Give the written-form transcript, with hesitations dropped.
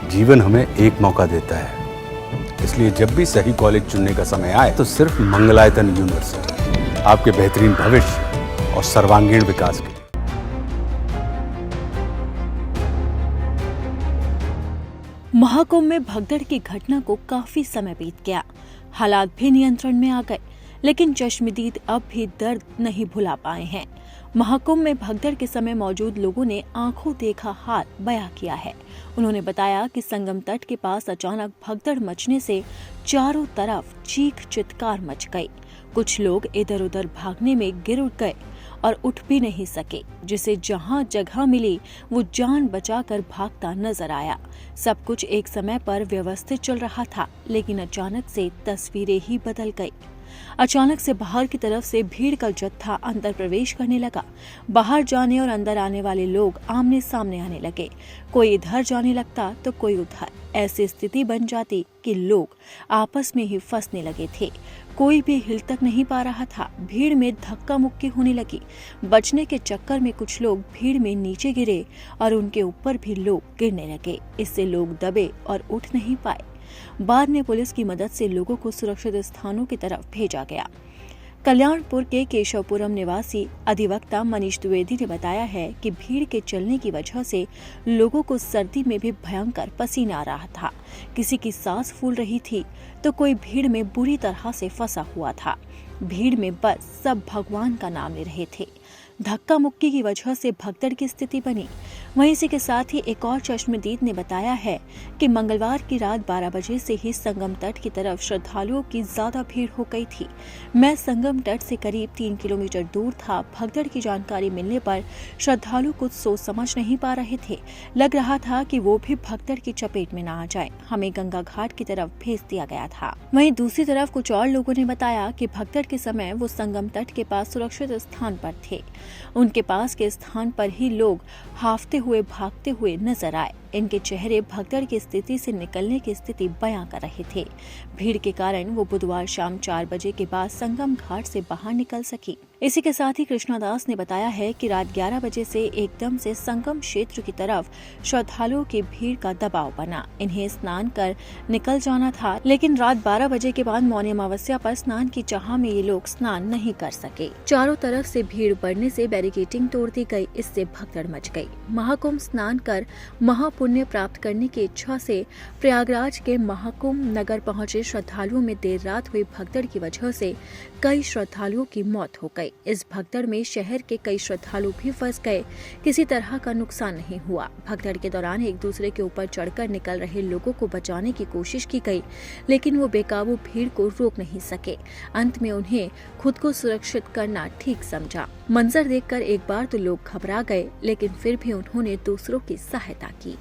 जीवन हमें एक मौका देता है, इसलिए जब भी सही कॉलेज चुनने का समय आए तो सिर्फ मंगलायतन यूनिवर्सिटी आपके बेहतरीन भविष्य और सर्वांगीण विकास के लिए। महाकुंभ में भगदड़ की घटना को काफी समय बीत गया, हालात भी नियंत्रण में आ गए, लेकिन चश्मदीद अब भी दर्द नहीं भुला पाए हैं। महाकुंभ में भगदड़ के समय मौजूद लोगों ने आंखों देखा हाल बयां किया है। उन्होंने बताया कि संगम तट के पास अचानक भगदड़ मचने से चारों तरफ चीख चित्कार मच गई। कुछ लोग इधर उधर भागने में गिर उठ गए और उठ भी नहीं सके, जिसे जहां जगह मिली वो जान बचाकर भागता नजर आया। सब कुछ एक समय पर व्यवस्थित चल रहा था, लेकिन अचानक से तस्वीरें ही बदल गई। अचानक से बाहर की तरफ से भीड़ का जत्था अंदर प्रवेश करने लगा। बाहर जाने और अंदर आने वाले लोग आमने सामने आने लगे। कोई इधर जाने लगता तो कोई उधर। ऐसी स्थिति बन जाती कि लोग आपस में ही फंसने लगे थे। कोई भी हिल तक नहीं पा रहा था। भीड़ में धक्का मुक्की होने लगी। बचने के चक्कर में कुछ लोग भीड़ में नीचे गिरे और उनके ऊपर भी लोग गिरने लगे। इससे लोग दबे और उठ नहीं पाए। बाद में पुलिस की मदद से लोगों को सुरक्षित स्थानों की तरफ भेजा गया। कल्याणपुर के केशवपुरम निवासी अधिवक्ता मनीष द्विवेदी ने बताया है कि भीड़ के चलने की वजह से लोगों को सर्दी में भी भयंकर पसीना आ रहा था। किसी की सांस फूल रही थी तो कोई भीड़ में बुरी तरह से फंसा हुआ था। भीड़ में बस सब भगवान का नाम ले रहे थे। धक्का मुक्की की वजह से भगदड़ की स्थिति बनी। वहीं इसी के साथ ही एक और चश्मदीद ने बताया है कि मंगलवार की रात 12 बजे से ही संगम तट की तरफ श्रद्धालुओं की ज्यादा भीड़ हो गई थी। मैं संगम तट से करीब 3 किलोमीटर दूर था। भगदड़ की जानकारी मिलने पर श्रद्धालु कुछ सोच समझ नहीं पा रहे थे। लग रहा था कि वो भी भगदड़ की चपेट में न आ जाए। हमें गंगा घाट की तरफ भेज दिया गया था। वहीं दूसरी तरफ कुछ और लोगों ने बताया कि भगदड़ के समय वो संगम तट के पास सुरक्षित स्थान पर थे। उनके पास के स्थान पर ही लोग हाफते हुए भागते हुए नजर आए। इनके चेहरे भगदड़ की स्थिति से निकलने की स्थिति बयां कर रहे थे। भीड़ के कारण वो बुधवार शाम 4 बजे के बाद संगम घाट से बाहर निकल सकी। इसी के साथ ही कृष्णादास ने बताया है कि रात 11 बजे से एकदम से संगम क्षेत्र की तरफ श्रद्धालुओं की भीड़ का दबाव बना। इन्हें स्नान कर निकल जाना था, लेकिन रात 12 बजे के बाद मौनी अमावस्या पर स्नान की चाह में ये लोग स्नान नहीं कर सके। चारों तरफ से भीड़ बढ़ने से बैरिकेडिंग तोड़ दी गई। इससे भगदड़ मच गई। महाकुंभ स्नान कर महापुण्य प्राप्त करने की इच्छा से प्रयागराज के महाकुंभ नगर पहुंचे श्रद्धालुओं में देर रात हुई भगदड़ की वजह से कई श्रद्धालुओं की मौत हो गई। इस भगदड़ में शहर के कई श्रद्धालु भी फंस गए। किसी तरह का नुकसान नहीं हुआ। भगदड़ के दौरान एक दूसरे के ऊपर चढ़कर निकल रहे लोगों को बचाने की कोशिश की गई, लेकिन वो बेकाबू भीड़ को रोक नहीं सके। अंत में उन्हें खुद को सुरक्षित करना ठीक समझा। मंजर देखकर एक बार तो लोग घबरा गए, लेकिन फिर भी उन्होंने दूसरों की सहायता की।